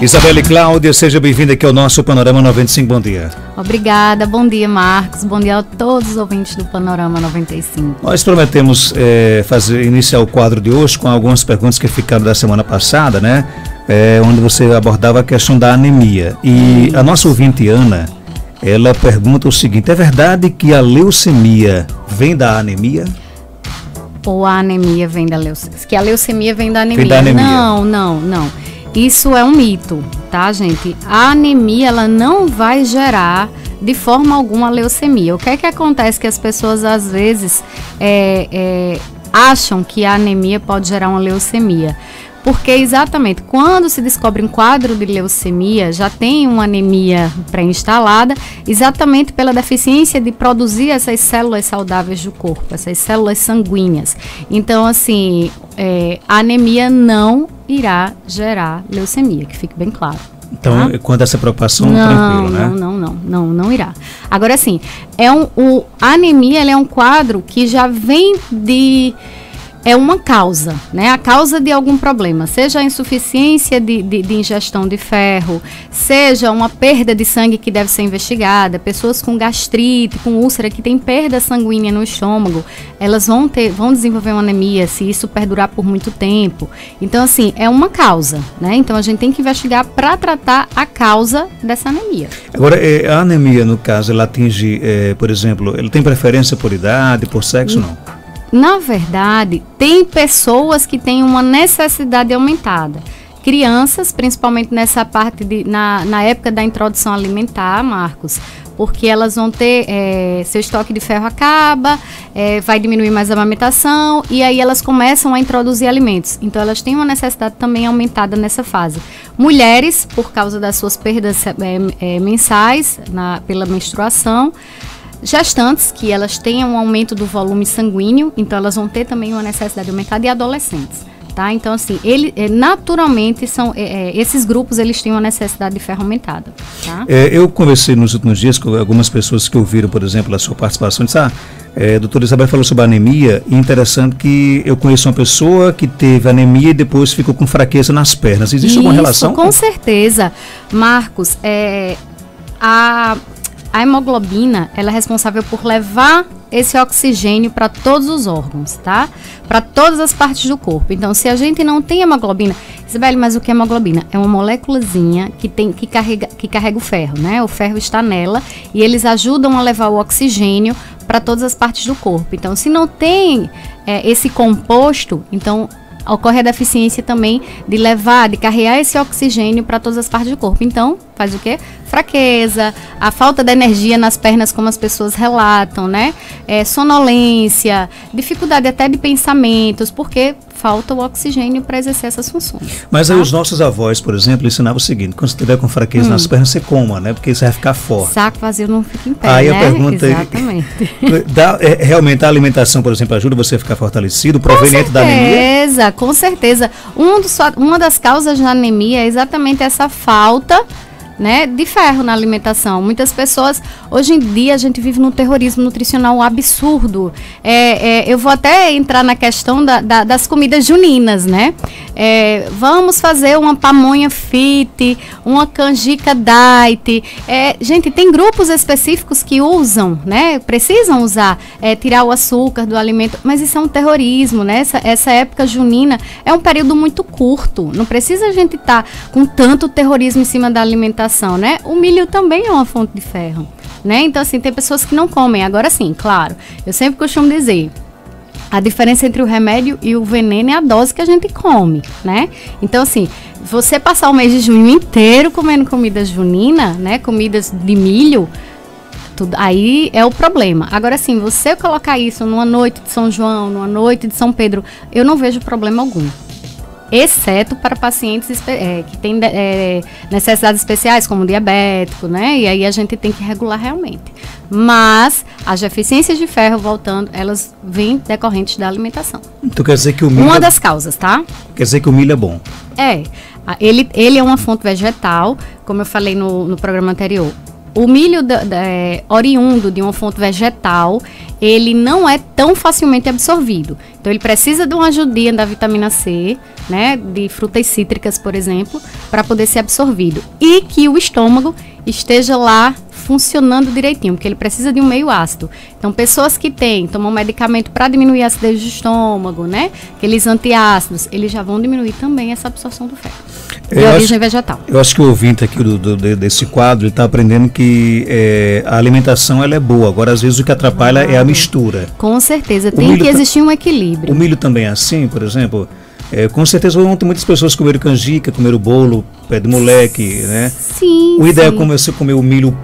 Isabelle Cláudia, seja bem-vinda aqui ao nosso Panorama 95, bom dia. Obrigada, bom dia Marcos, bom dia a todos os ouvintes do Panorama 95. Nós prometemos iniciar o quadro de hoje com algumas perguntas que ficaram da semana passada, né? Onde você abordava a questão da anemia. E a nossa ouvinte Ana, ela pergunta o seguinte: é verdade que a leucemia vem da anemia? Ou a anemia vem da leucemia? Que a leucemia vem da anemia? Vem da anemia. Não. Isso é um mito, tá, gente? A anemia, ela não vai gerar de forma alguma a leucemia. O que é que acontece? Que as pessoas, às vezes, acham que a anemia pode gerar uma leucemia. Porque, exatamente, quando se descobre um quadro de leucemia, já tem uma anemia pré-instalada, exatamente pela deficiência de produzir essas células saudáveis do corpo, essas células sanguíneas. Então, assim, a anemia não irá gerar leucemia, que fique bem claro. Então, quando essa preocupação, tranquilo, né? Não irá. Agora, assim, a anemia ela é um quadro que já vem de... É uma causa, né? A causa de algum problema, seja a insuficiência de ingestão de ferro, seja uma perda de sangue que deve ser investigada, pessoas com gastrite, com úlcera, que tem perda sanguínea no estômago, elas vão desenvolver uma anemia se isso perdurar por muito tempo. Então, assim, é uma causa, né? Então, a gente tem que investigar para tratar a causa dessa anemia. Agora, a anemia, no caso, ela atinge, por exemplo, ela tem preferência por idade, por sexo, não? Na verdade, tem pessoas que têm uma necessidade aumentada. Crianças, principalmente nessa parte na época da introdução alimentar, Marcos, porque elas vão ter, seu estoque de ferro acaba, vai diminuir mais a amamentação e aí elas começam a introduzir alimentos. Então, elas têm uma necessidade também aumentada nessa fase. Mulheres, por causa das suas perdas mensais pela menstruação. Gestantes, que elas tenham um aumento do volume sanguíneo, então elas vão ter também uma necessidade aumentada, e adolescentes, tá? Então, assim, naturalmente, esses grupos, eles têm uma necessidade de ferro aumentada, tá? Eu conversei nos últimos dias com algumas pessoas que ouviram, por exemplo, a sua participação, e disse, doutora Isabel falou sobre anemia, e interessante que eu conheço uma pessoa que teve anemia e depois ficou com fraqueza nas pernas. Existe alguma relação? Com certeza. Marcos, a hemoglobina, ela é responsável por levar esse oxigênio para todos os órgãos, tá? Para todas as partes do corpo. Então, se a gente não tem hemoglobina... Isabelle, mas o que é hemoglobina? É uma moléculazinha que carrega o ferro, né? O ferro está nela e eles ajudam a levar o oxigênio para todas as partes do corpo. Então, se não tem esse composto, então... ocorre a deficiência também de carregar esse oxigênio para todas as partes do corpo. Então, faz o quê? Fraqueza, a falta de energia nas pernas, como as pessoas relatam, né? Sonolência, dificuldade até de pensamentos, porque falta o oxigênio para exercer essas funções. Mas aí os nossos avós, por exemplo, ensinavam o seguinte: quando você estiver com fraqueza nas pernas, você coma, né? Porque você vai ficar forte. Saco vazio não fica em pé, aí né? A pergunta exatamente. Realmente a alimentação, por exemplo, ajuda você a ficar fortalecido, proveniente da anemia? Com certeza. Uma das causas da anemia é exatamente essa falta, né, de ferro na alimentação. Muitas pessoas, hoje em dia, a gente vive num terrorismo nutricional absurdo. Eu vou até entrar na questão das comidas juninas, né? Vamos fazer uma pamonha fit, uma canjica diet. Gente, tem grupos específicos que usam, né? Precisam usar, tirar o açúcar do alimento, mas isso é um terrorismo, né? Essa época junina é um período muito curto. Não precisa a gente estar com tanto terrorismo em cima da alimentação, né? O milho também é uma fonte de ferro, né? Então, assim, tem pessoas que não comem. Agora sim, claro, eu sempre costumo dizer, a diferença entre o remédio e o veneno é a dose que a gente come, né? Então, assim, você passar o mês de junho inteiro comendo comida junina, né? Comidas de milho, tudo, aí é o problema. Agora, sim, você colocar isso numa noite de São João, numa noite de São Pedro, eu não vejo problema algum. Exceto para pacientes que têm necessidades especiais, como diabético, né? E aí a gente tem que regular realmente. Mas as deficiências de ferro, voltando, elas vêm decorrentes da alimentação. Então quer dizer que o milho... Uma das causas, tá? Quer dizer que o milho é bom? Ele é uma fonte vegetal, como eu falei no programa anterior. O milho oriundo de uma fonte vegetal, ele não é tão facilmente absorvido. Então ele precisa de uma ajudinha da vitamina C, né, de frutas cítricas, por exemplo, para poder ser absorvido. E que o estômago esteja lá funcionando direitinho, porque ele precisa de um meio ácido. Então, pessoas que tomam medicamento para diminuir a acidez do estômago, né, aqueles antiácidos, eles já vão diminuir também essa absorção do ferro. De origem vegetal. Eu acho que o ouvinte aqui desse quadro está aprendendo que a alimentação ela é boa, agora às vezes o que atrapalha é a mistura. Com certeza, tem que existir um equilíbrio. O milho também é assim, por exemplo? Com certeza ontem muitas pessoas comeram canjica, comeram bolo, pé de moleque, né? Sim. O ideal é você comer o milho,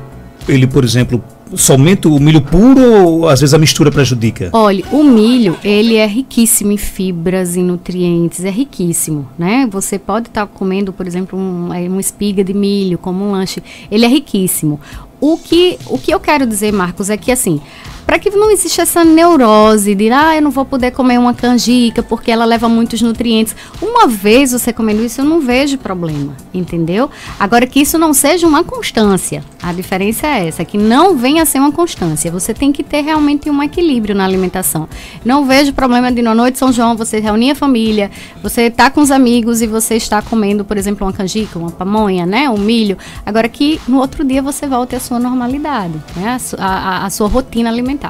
ele, por exemplo, somente o milho puro ou às vezes a mistura prejudica? Olha, o milho, ele é riquíssimo em fibras, em nutrientes, é riquíssimo, né? Você pode estar comendo, por exemplo, uma espiga de milho como um lanche, ele é riquíssimo. O que eu quero dizer, Marcos, é que assim, para que não exista essa neurose de, eu não vou poder comer uma canjica porque ela leva muitos nutrientes. Uma vez você comendo isso, eu não vejo problema, entendeu? Agora que isso não seja uma constância. A diferença é essa, que não venha a ser uma constância. Você tem que ter realmente um equilíbrio na alimentação. Não vejo problema de na noite de São João, você reunir a família, você tá com os amigos e você está comendo, por exemplo, uma canjica, uma pamonha, né? Um milho. Agora que no outro dia você volte à sua normalidade, né? A sua rotina alimentar.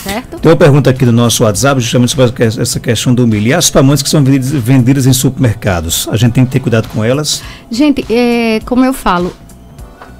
Certo? Tem uma pergunta aqui do nosso WhatsApp, justamente sobre essa questão do milho. E as pamonhas que são vendidas em supermercados, a gente tem que ter cuidado com elas? Gente, como eu falo,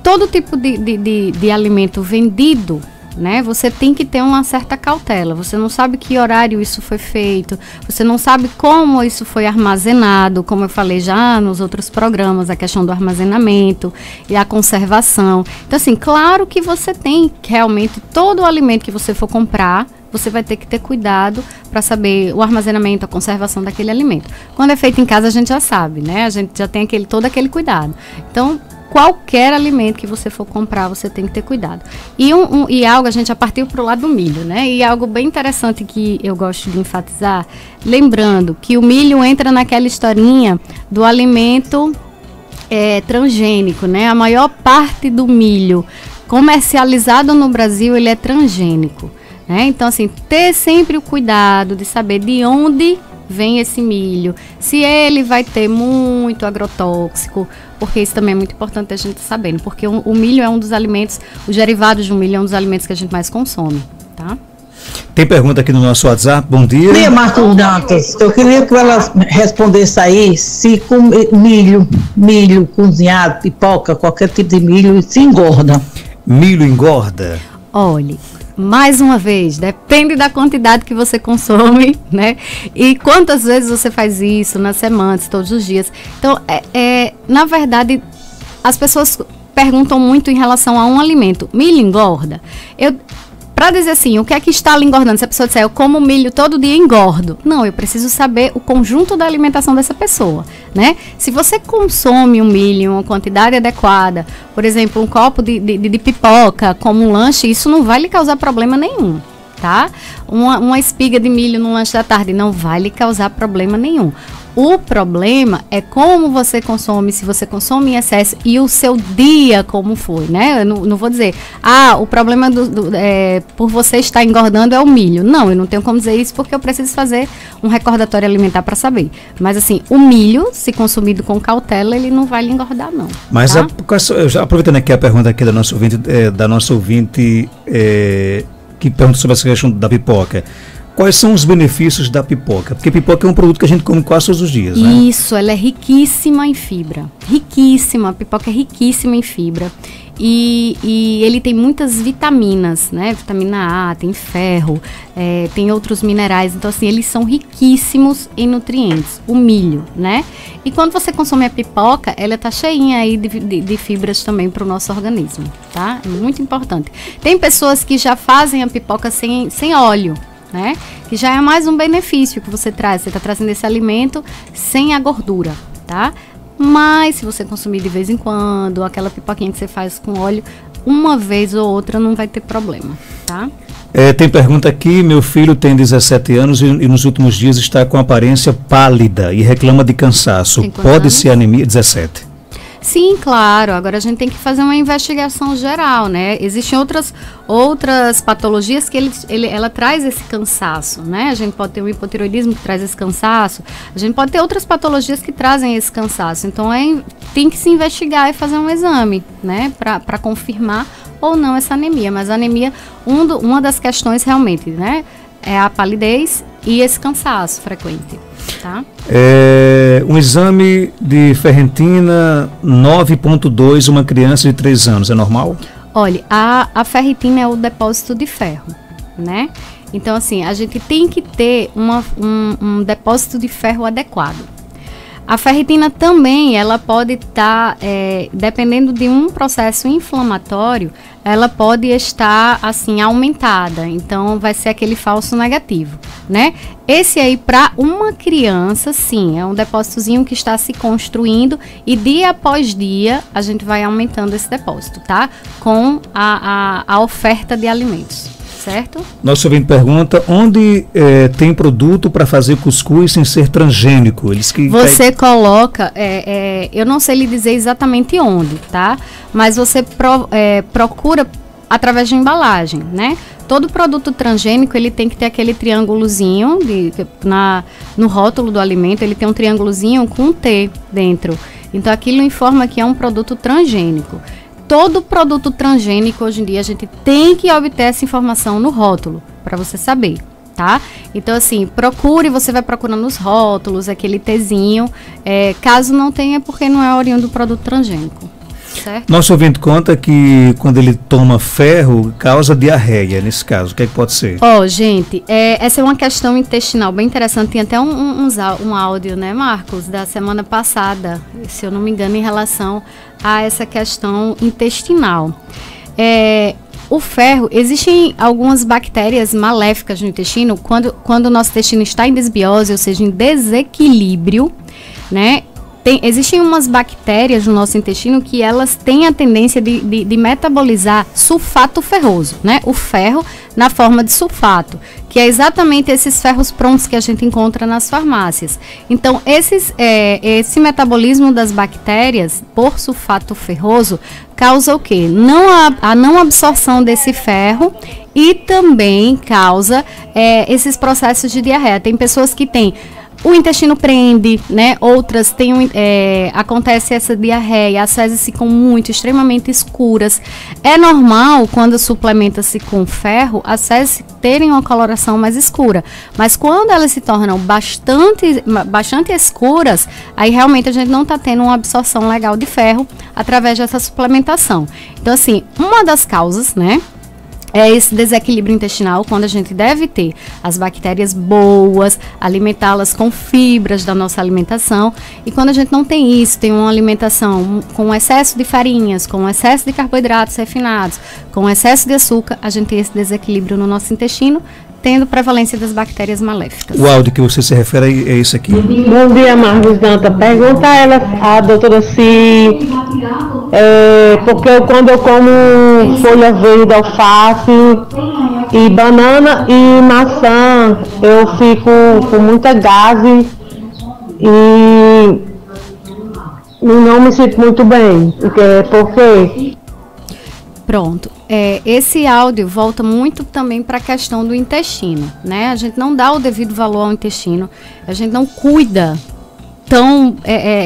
todo tipo de alimento vendido, né, você tem que ter uma certa cautela. Você não sabe que horário isso foi feito, você não sabe como isso foi armazenado, como eu falei já nos outros programas, a questão do armazenamento e a conservação. Então, assim, claro que você tem realmente todo o alimento que você for comprar, você vai ter que ter cuidado para saber o armazenamento, a conservação daquele alimento. Quando é feito em casa, a gente já sabe, né? A gente já tem todo aquele cuidado. Então, qualquer alimento que você for comprar, você tem que ter cuidado. E algo, a gente já partiu para o lado do milho, né? E algo bem interessante que eu gosto de enfatizar, lembrando que o milho entra naquela historinha do alimento transgênico, né? A maior parte do milho comercializado no Brasil, ele é transgênico, né? Então, assim, ter sempre o cuidado de saber de onde vem esse milho, se ele vai ter muito agrotóxico, porque isso também é muito importante a gente sabendo, porque o milho é um dos alimentos, os derivados do milho é um dos alimentos que a gente mais consome, tá? Tem pergunta aqui no nosso WhatsApp, bom dia. Bom dia, Marcos Dantas. Eu queria que ela respondesse aí se com milho cozinhado, pipoca, qualquer tipo de milho, se engorda. Milho engorda? Olhe, mais uma vez, depende da quantidade que você consome, né? E quantas vezes você faz isso nas semanas, todos os dias. Então, na verdade, as pessoas perguntam muito em relação a um alimento. Milho engorda? Para dizer assim, o que é que está lhe engordando? Se a pessoa disser, eu como milho todo dia e engordo. Não, eu preciso saber o conjunto da alimentação dessa pessoa, né? Se você consome um milho em uma quantidade adequada, por exemplo, um copo de pipoca como um lanche, isso não vai lhe causar problema nenhum, tá? Uma espiga de milho no lanche da tarde não vai lhe causar problema nenhum. O problema é como você consome, se você consome em excesso e o seu dia como foi, né? Eu não vou dizer, o problema por você estar engordando é o milho. Não, eu não tenho como dizer isso porque eu preciso fazer um recordatório alimentar para saber. Mas assim, o milho, se consumido com cautela, ele não vai lhe engordar, não. Mas tá? Aproveitando aqui a pergunta aqui da nossa ouvinte, que pergunta sobre essa questão da pipoca. Quais são os benefícios da pipoca? Porque pipoca é um produto que a gente come quase todos os dias, né? Isso, ela é riquíssima em fibra. Riquíssima, a pipoca é riquíssima em fibra. E ele tem muitas vitaminas, né? Vitamina A, tem ferro, tem outros minerais. Então, assim, eles são riquíssimos em nutrientes. O milho, né? E quando você consome a pipoca, ela tá cheinha aí de fibras também para o nosso organismo, tá? É muito importante. Tem pessoas que já fazem a pipoca sem óleo, né? Que já é mais um benefício que você traz. Você está trazendo esse alimento sem a gordura, tá? Mas se você consumir de vez em quando, aquela pipoquinha que você faz com óleo, uma vez ou outra não vai ter problema, tá? Tem pergunta aqui, meu filho tem 17 anos e nos últimos dias está com aparência pálida e reclama de cansaço. Pode ser anemia? 17. Sim, claro. Agora a gente tem que fazer uma investigação geral, né? Existem outras patologias que ela traz esse cansaço, né? A gente pode ter um hipotiroidismo que traz esse cansaço. A gente pode ter outras patologias que trazem esse cansaço. Então, tem que se investigar e fazer um exame, né? Para confirmar ou não essa anemia. Mas a anemia, uma das questões realmente, né? É a palidez e esse cansaço frequente, tá? Um exame de ferritina 9,2, uma criança de 3 anos, é normal? Olha, a ferritina é o depósito de ferro, né? Então, assim, a gente tem que ter um depósito de ferro adequado. A ferritina também, ela pode estar, dependendo de um processo inflamatório, ela pode estar, assim, aumentada. Então, vai ser aquele falso negativo, né? Esse aí, para uma criança, sim, é um depósitozinho que está se construindo e dia após dia a gente vai aumentando esse depósito, tá? Com a oferta de alimentos. Certo? Nosso ouvinte pergunta, onde tem produto para fazer cuscuz sem ser transgênico? Você coloca, eu não sei lhe dizer exatamente onde, tá? Mas você procura através de embalagem, né? Todo produto transgênico, ele tem que ter aquele triângulozinho no rótulo do alimento, ele tem um triângulozinho com um T dentro. Então, aquilo informa que é um produto transgênico. Todo produto transgênico, hoje em dia, a gente tem que obter essa informação no rótulo, para você saber, tá? Então, assim, você vai procurando nos rótulos, aquele Tzinho. Caso não tenha, é porque não é oriundo do produto transgênico, certo? Nosso ouvinte conta que quando ele toma ferro, causa diarreia, nesse caso. O que é que pode ser? Gente, essa é uma questão intestinal bem interessante. Tem até um áudio, né, Marcos, da semana passada, se eu não me engano, em relação a essa questão intestinal. O ferro, existem algumas bactérias maléficas no intestino, quando o nosso intestino está em desbiose, ou seja, em desequilíbrio, né? Existem umas bactérias no nosso intestino que elas têm a tendência de metabolizar sulfato ferroso, né? O ferro na forma de sulfato, que é exatamente esses ferros prontos que a gente encontra nas farmácias. Então, esse metabolismo das bactérias por sulfato ferroso causa o quê? A não absorção desse ferro e também causa esses processos de diarreia. Tem pessoas que têm o intestino prende, né? Outras acontece essa diarreia, as fezes ficam extremamente escuras. É normal, quando suplementa-se com ferro, as fezes terem uma coloração mais escura. Mas quando elas se tornam bastante escuras, aí realmente a gente não está tendo uma absorção legal de ferro através dessa suplementação. Então, assim, uma das causas, né? É esse desequilíbrio intestinal, quando a gente deve ter as bactérias boas, alimentá-las com fibras da nossa alimentação. E quando a gente não tem isso, tem uma alimentação com excesso de farinhas, com excesso de carboidratos refinados, com excesso de açúcar, a gente tem esse desequilíbrio no nosso intestino, tendo prevalência das bactérias maléficas. O áudio que você se refere é esse aqui. Bom dia, Marcos Danta. Pergunta a doutora se... porque quando eu como folha verde, alface e banana e maçã, eu fico com muita gaze e não me sinto muito bem. Por quê? Pronto. Esse áudio volta muito também para a questão do intestino, né? A gente não dá o devido valor ao intestino, a gente não cuida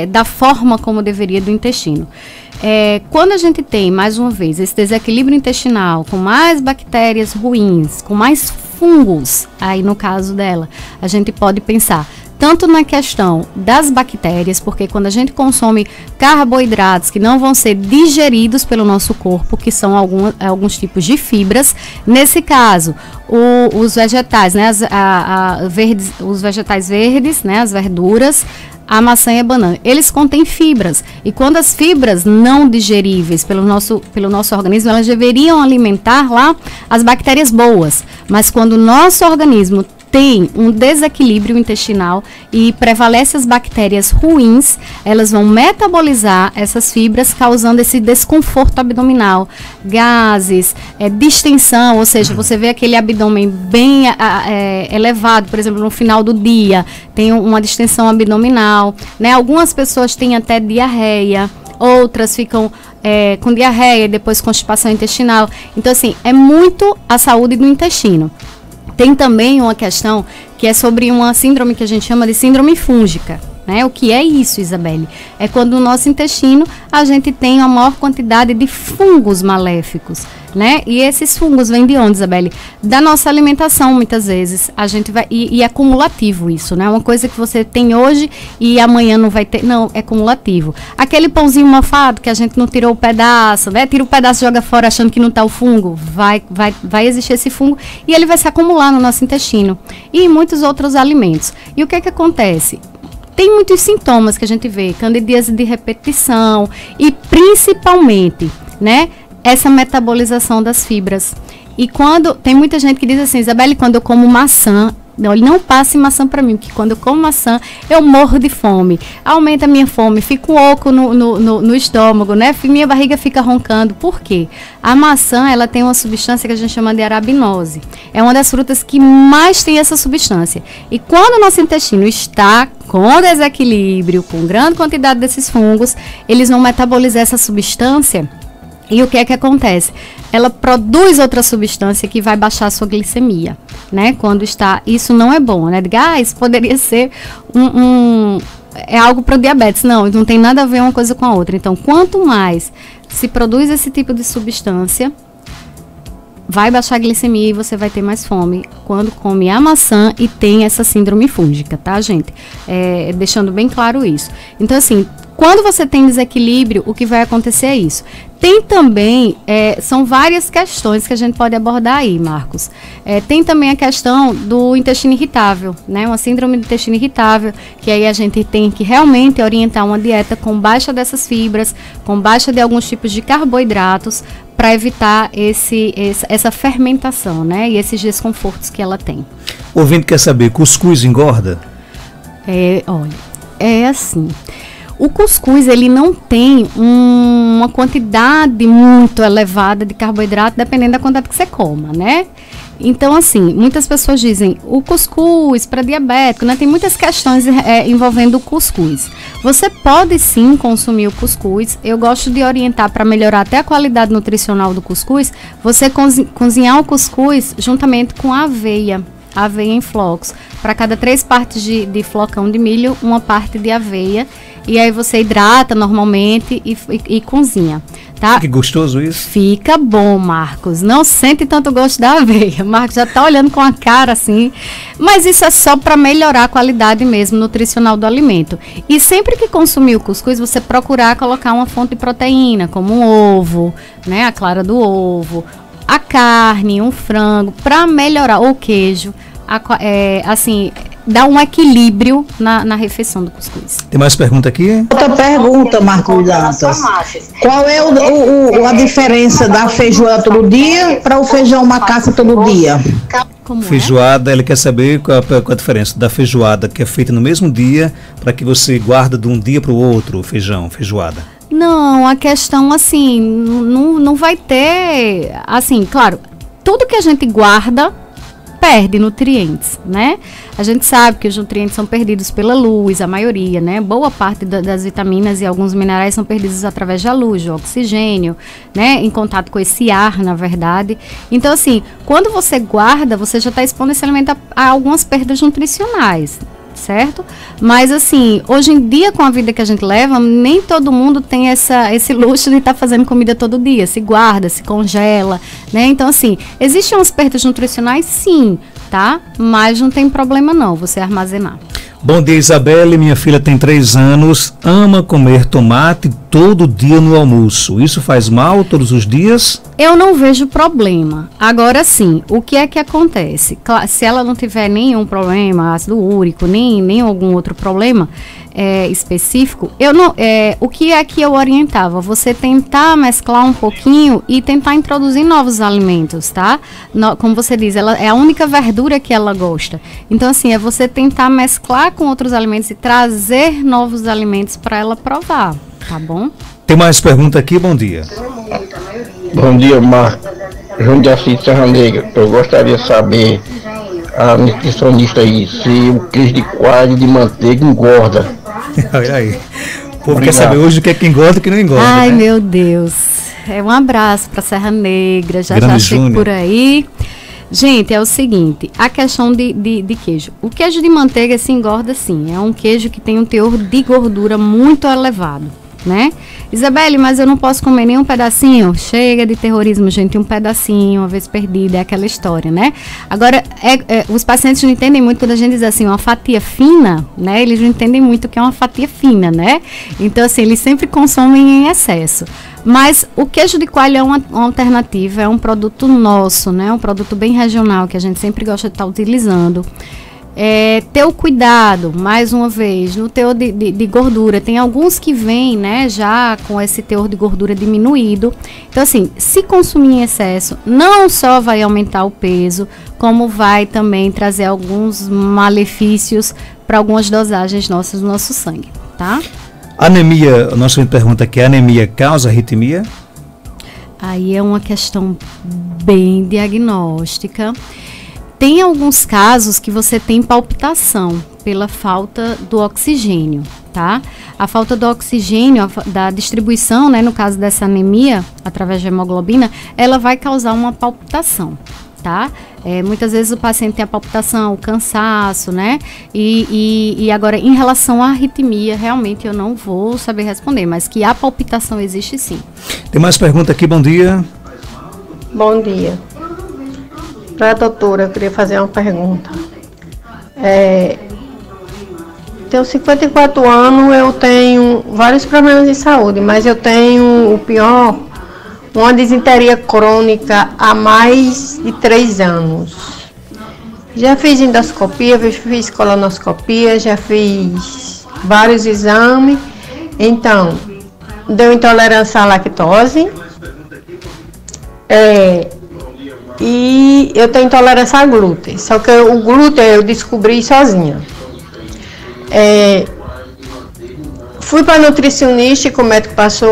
da forma como deveria do intestino. Quando a gente tem, mais uma vez, esse desequilíbrio intestinal, com mais bactérias ruins, com mais fungos, aí no caso dela, a gente pode pensar tanto na questão das bactérias, porque quando a gente consome carboidratos que não vão ser digeridos pelo nosso corpo, que são alguns tipos de fibras, nesse caso, os vegetais, né, os vegetais verdes, né, as verduras, a maçã e a banana, eles contêm fibras, e quando as fibras não digeríveis pelo nosso organismo, elas deveriam alimentar lá as bactérias boas, mas quando o nosso organismo tem um desequilíbrio intestinal e prevalece as bactérias ruins, elas vão metabolizar essas fibras, causando esse desconforto abdominal, gases, distensão, ou seja, você vê aquele abdômen bem elevado, por exemplo, no final do dia, tem uma distensão abdominal, né? Algumas pessoas têm até diarreia, outras ficam com diarreia, depois constipação intestinal. Então, assim, é muito a saúde do intestino. Tem também uma questão que é sobre uma síndrome que a gente chama de síndrome fúngica. Né? O que é isso, Isabelle? É quando no nosso intestino a gente tem uma maior quantidade de fungos maléficos, né? E esses fungos vêm de onde, Isabelle? Da nossa alimentação, muitas vezes. A gente vai e é acumulativo isso, né? Uma coisa que você tem hoje e amanhã não vai ter. Não, é cumulativo. Aquele pãozinho mofado que a gente não tirou o pedaço, né? Tira o pedaço e joga fora achando que não está o fungo. Vai existir esse fungo e ele vai se acumular no nosso intestino. E em muitos outros alimentos. E o que é que acontece? Tem muitos sintomas que a gente vê, candidíase de repetição e principalmente, né, essa metabolização das fibras. E quando, tem muita gente que diz assim, Isabelle, quando eu como maçã, não passe maçã para mim, porque quando eu como maçã, eu morro de fome. Aumenta a minha fome, fica um oco no estômago, né? Minha barriga fica roncando. Por quê? A maçã, ela tem uma substância que a gente chama de arabinose. É uma das frutas que mais tem essa substância. E quando o nosso intestino está com desequilíbrio, com grande quantidade desses fungos, eles vão metabolizar essa substância. E o que é que acontece? Ela produz outra substância que vai baixar a sua glicemia, né? Quando está... Isso não é bom, né? Isso poderia ser é algo para o diabetes. Não tem nada a ver uma coisa com a outra. Então, quanto mais se produz esse tipo de substância, vai baixar a glicemia e você vai ter mais fome quando come a maçã e tem essa síndrome fúngica, tá, gente? Deixando bem claro isso. Então, assim, quando você tem desequilíbrio, o que vai acontecer é isso. Tem também, são várias questões que a gente pode abordar aí, Marcos. Tem também a questão do intestino irritável, né? Uma síndrome do intestino irritável, que aí a gente tem que realmente orientar uma dieta com baixa dessas fibras, com baixa de alguns tipos de carboidratos, para evitar essa fermentação, né? E esses desconfortos que ela tem. O ouvinte quer saber, cuscuz engorda? Olha, é assim... O cuscuz, ele não tem uma quantidade muito elevada de carboidrato, dependendo da quantidade que você coma, né? Então, assim, muitas pessoas dizem, o cuscuz para diabético, né? Tem muitas questões envolvendo o cuscuz. Você pode sim consumir o cuscuz. Eu gosto de orientar para melhorar até a qualidade nutricional do cuscuz, você cozinhar o cuscuz juntamente com a aveia em flocos. Para cada 3 partes de flocão de milho, uma parte de aveia. E aí você hidrata normalmente e cozinha, tá? Que gostoso isso. Fica bom, Marcos. Não sente tanto gosto da aveia. Marcos já tá olhando com a cara assim. Mas isso é só para melhorar a qualidade mesmo nutricional do alimento. E sempre que consumir o cuscuz, você procurar colocar uma fonte de proteína, como um ovo, né? A clara do ovo, a carne, um frango, para melhorar, ou queijo. Assim, dá um equilíbrio na refeição do cuscuz. Tem mais pergunta aqui? Outra pergunta, Marcos Dantas. Qual é a diferença da feijoada todo dia para o feijão macaça todo dia? Como feijoada, ele quer saber qual a diferença da feijoada que é feita no mesmo dia, para que você guarda de um dia para o outro, feijoada. Não, a questão assim, não vai ter, assim, claro, tudo que a gente guarda perde nutrientes, né? A gente sabe que os nutrientes são perdidos pela luz, a maioria, né? Boa parte das vitaminas e alguns minerais são perdidos através da luz, do oxigênio, né? Em contato com esse ar, na verdade. Então, assim, quando você guarda, você já está expondo esse alimento a algumas perdas nutricionais, certo? Mas assim, hoje em dia, com a vida que a gente leva, nem todo mundo tem esse luxo de estar fazendo comida todo dia, se guarda, se congela, né? Então assim, existem umas perdas nutricionais, sim, tá? Mas não tem problema não, você armazenar. Bom dia, Isabelle, minha filha tem 3 anos, ama comer tomate todo dia no almoço. Isso faz mal todos os dias? Eu não vejo problema. Agora sim, o que é que acontece? Se ela não tiver nenhum problema, ácido úrico, nem algum outro problema específico, o que é que eu orientava? Você tentar mesclar um pouquinho e tentar introduzir novos alimentos, tá? Como você diz, ela é a única verdura que ela gosta. Então, assim, é você tentar mesclar com outros alimentos e trazer novos alimentos para ela provar, tá bom? Tem mais pergunta aqui, bom dia. Bom dia, Marcos. João de Assis, Serra Negra. Eu gostaria de saber, a nutricionista aí, se o queijo de coalho de manteiga engorda. Olha aí. O povo quer saber hoje o que é que engorda e o que não engorda. Ai, né? meu Deus. Um abraço para Serra Negra, já Grande chego Júnior. por aí. Gente, é o seguinte, a questão de queijo. O queijo de manteiga se engorda sim, é um queijo que tem um teor de gordura muito elevado, né? Isabelle, mas eu não posso comer nem um pedacinho? Chega de terrorismo, gente, um pedacinho, uma vez perdida, é aquela história, né? Agora, os pacientes não entendem muito quando a gente diz assim, uma fatia fina, né? Eles não entendem muito o que é uma fatia fina, né? Então, assim, eles sempre consomem em excesso. Mas o queijo de coalho é uma alternativa, é um produto nosso, né? Um produto bem regional, que a gente sempre gosta de estar utilizando. Ter o cuidado, mais uma vez, no teor de gordura. Tem alguns que vêm, né, já com esse teor de gordura diminuído. Então, assim, se consumir em excesso, não só vai aumentar o peso, como vai também trazer alguns malefícios para algumas dosagens nossas no nosso sangue, tá? Anemia, a nossa pergunta aqui, a anemia causa arritmia? Aí é uma questão bem diagnóstica. Tem alguns casos que você tem palpitação pela falta do oxigênio, tá? A falta do oxigênio, da distribuição, né, no caso dessa anemia, através da hemoglobina, ela vai causar uma palpitação, tá? Muitas vezes o paciente tem a palpitação, o cansaço, né? E agora, em relação à arritmia, realmente eu não vou saber responder, mas que a palpitação existe sim. Tem mais pergunta aqui, bom dia. Bom dia. Para a doutora, eu queria fazer uma pergunta. Tenho 54 anos, eu tenho vários problemas de saúde, mas eu tenho o pior, uma disenteria crônica há mais de 3 anos. Já fiz endoscopia, fiz colonoscopia, já fiz vários exames. Então, deu intolerância à lactose. E eu tenho intolerância a glúten. Só que o glúten eu descobri sozinha. Fui para nutricionista e o médico passou,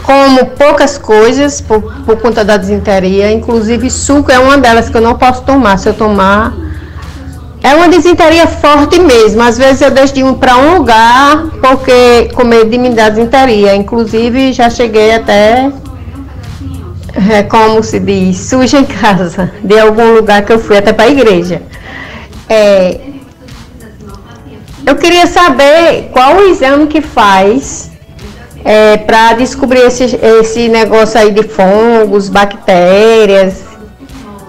como poucas coisas por conta da disenteria, inclusive suco é uma delas que eu não posso tomar. Se eu tomar, é uma disenteria forte mesmo. Às vezes eu deixo de ir para um lugar porque com medo de me dar disenteria. Inclusive já cheguei até, como se diz, suja em casa, de algum lugar que eu fui até para a igreja. Eu queria saber qual o exame que faz para descobrir esse negócio aí de fungos, bactérias,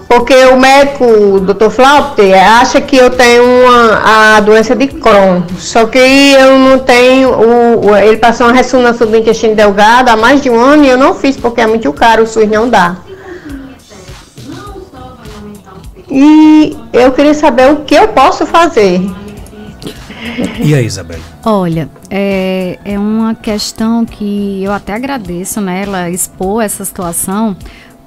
porque o médico, o Dr. Flauter, acha que eu tenho a doença de Crohn, só que eu não tenho, ele passou uma ressonância do intestino delgado há mais de 1 ano e eu não fiz porque é muito caro, o SUS não dá. E eu queria saber o que eu posso fazer. E aí, Isabelle? Olha, é uma questão que eu até agradeço, né, ela expor essa situação,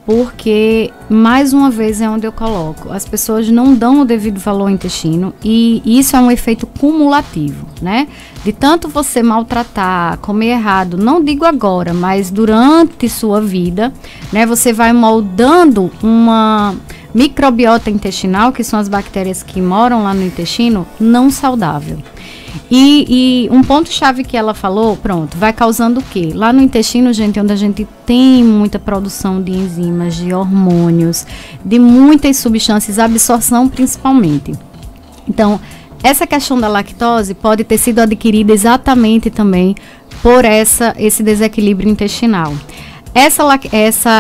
porque, mais uma vez, é onde eu coloco. As pessoas não dão o devido valor ao intestino e isso é um efeito cumulativo, né? De tanto você maltratar, comer errado, não digo agora, mas durante sua vida, né? Você vai moldando uma microbiota intestinal, que são as bactérias que moram lá no intestino, não saudável. E um ponto-chave que ela falou, pronto, vai causando o quê? Lá no intestino, gente, onde a gente tem muita produção de enzimas, de hormônios, de muitas substâncias, absorção principalmente. Então, essa questão da lactose pode ter sido adquirida exatamente também por esse desequilíbrio intestinal.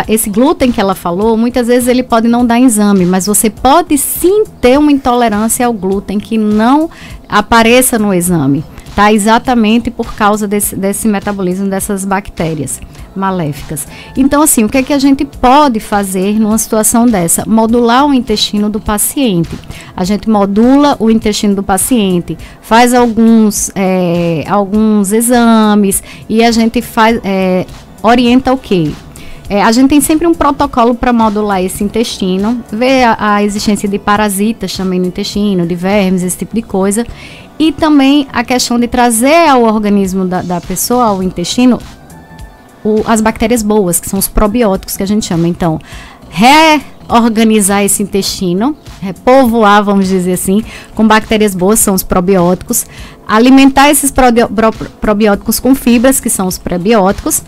Esse glúten que ela falou, muitas vezes ele pode não dar exame, mas você pode sim ter uma intolerância ao glúten que não apareça no exame, tá? Exatamente por causa desse metabolismo dessas bactérias maléficas. Então, assim, o que é que a gente pode fazer numa situação dessa? Modular o intestino do paciente. A gente modula o intestino do paciente, faz alguns exames e a gente orienta o quê? A gente tem sempre um protocolo para modular esse intestino, ver a existência de parasitas também no intestino, de vermes, esse tipo de coisa. E também a questão de trazer ao organismo da pessoa, ao intestino, as bactérias boas, que são os probióticos que a gente chama. Então, reorganizar esse intestino, repovoar, vamos dizer assim, com bactérias boas, são os probióticos. alimentar esses probióticos com fibras, que são os prebióticos,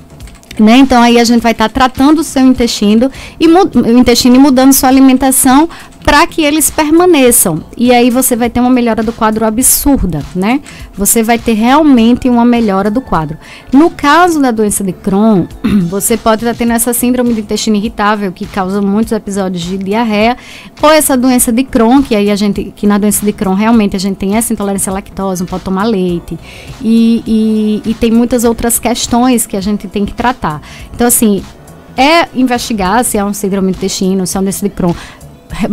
né? Então aí a gente vai estar tratando o seu intestino e mudando sua alimentação para que eles permaneçam. E aí você vai ter uma melhora do quadro absurda, né? Você vai ter realmente uma melhora do quadro. No caso da doença de Crohn, você pode estar tendo essa síndrome do intestino irritável, que causa muitos episódios de diarreia, ou essa doença de Crohn, que aí que na doença de Crohn realmente a gente tem essa intolerância à lactose, não pode tomar leite, e tem muitas outras questões que a gente tem que tratar. Então, assim, investigar se é um síndrome do intestino, se é uma doença de Crohn,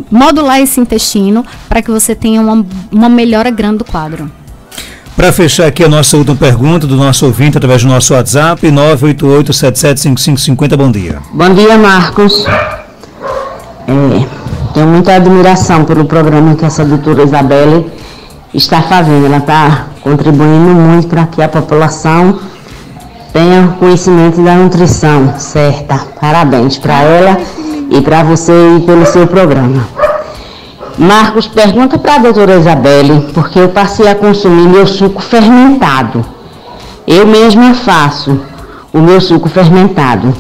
modular esse intestino para que você tenha uma melhora grande do quadro. Para fechar aqui a nossa última pergunta do nosso ouvinte através do nosso WhatsApp, 988-775550, bom dia. Bom dia, Marcos. Tenho muita admiração pelo programa que essa doutora Isabelle está fazendo. Ela está contribuindo muito para que a população tenha conhecimento da nutrição certa. Parabéns para ela e para você e pelo seu programa. Marcos, pergunta para a doutora Isabelle, porque eu passei a consumir meu suco fermentado. Eu mesma faço o meu suco fermentado.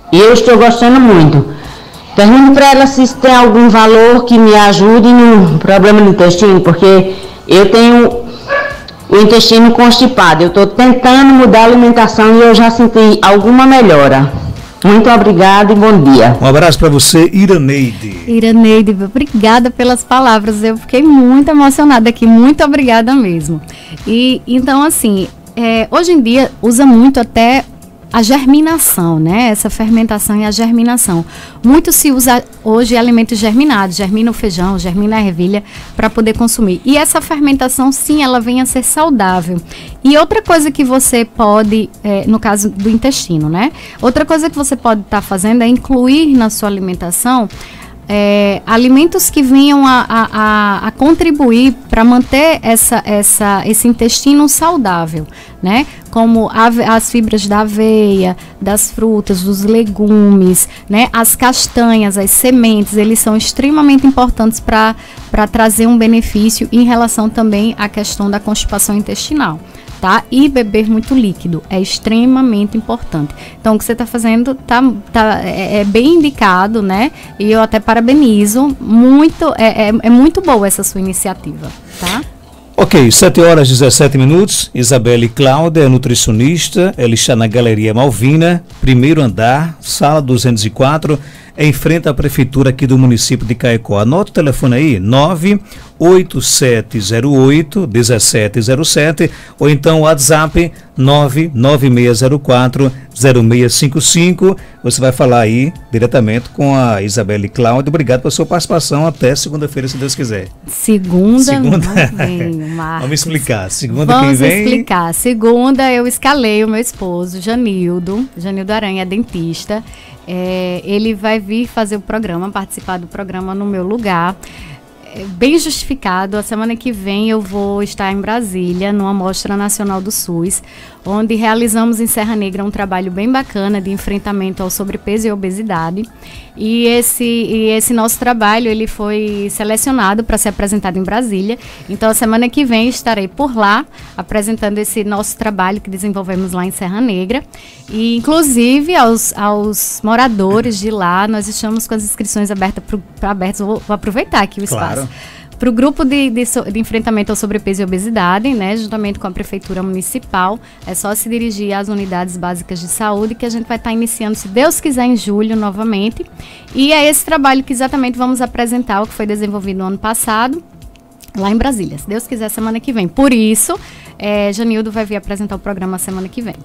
E eu estou gostando muito. Pergunto para ela se tem algum valor que me ajude no problema do intestino, porque eu tenho o intestino constipado. Eu estou tentando mudar a alimentação e eu já senti alguma melhora. Muito obrigada e bom dia. Um abraço para você, Iraneide. Iraneide, obrigada pelas palavras. Eu fiquei muito emocionada aqui. Muito obrigada mesmo. E então, assim, hoje em dia usa muito até a germinação, né? Essa fermentação e a germinação. Muito se usa hoje alimentos germinados, germina o feijão, germina a ervilha para poder consumir. E essa fermentação, sim, ela vem a ser saudável. E outra coisa que você pode, no caso do intestino, né? Outra coisa que você pode estar fazendo é incluir na sua alimentação alimentos que venham a contribuir para manter esse intestino saudável, né? Como as fibras da aveia, das frutas, dos legumes, né? As castanhas, as sementes, eles são extremamente importantes para trazer um benefício em relação também à questão da constipação intestinal. Tá? E beber muito líquido é extremamente importante. Então, o que você está fazendo é bem indicado, né? E eu até parabenizo. É muito boa essa sua iniciativa, tá? Ok, 7h17. Isabelle Cláudia é nutricionista. Ela está na Galeria Malvina, primeiro andar, sala 204, em frente à prefeitura aqui do município de Caicó. Anota o telefone aí, 98708-1707, ou então o WhatsApp 99604-0655. Você vai falar aí diretamente com a Isabelle Cláudia. Obrigado pela sua participação. Até segunda-feira, se Deus quiser. Segunda. Vamos explicar. Segunda Vamos quem vem? explicar. Segunda eu escalei o meu esposo, Janildo Aranha, é dentista. Ele vai vir fazer o programa, participar do programa no meu lugar. Bem justificado. A semana que vem eu vou estar em Brasília, numa Mostra Nacional do SUS, onde realizamos em Serra Negra um trabalho bem bacana de enfrentamento ao sobrepeso e obesidade. E esse nosso trabalho, ele foi selecionado para ser apresentado em Brasília. Então, a semana que vem estarei por lá, apresentando esse nosso trabalho que desenvolvemos lá em Serra Negra. E, inclusive, aos moradores de lá, nós estamos com as inscrições abertas. Vou aproveitar aqui o espaço. Claro. Para o grupo de enfrentamento ao sobrepeso e obesidade, né, juntamente com a Prefeitura Municipal, é só se dirigir às unidades básicas de saúde, que a gente vai estar iniciando, se Deus quiser, em julho novamente. E é esse trabalho que exatamente vamos apresentar, o que foi desenvolvido no ano passado, lá em Brasília. Se Deus quiser, semana que vem. Por isso, Janildo vai vir apresentar o programa semana que vem.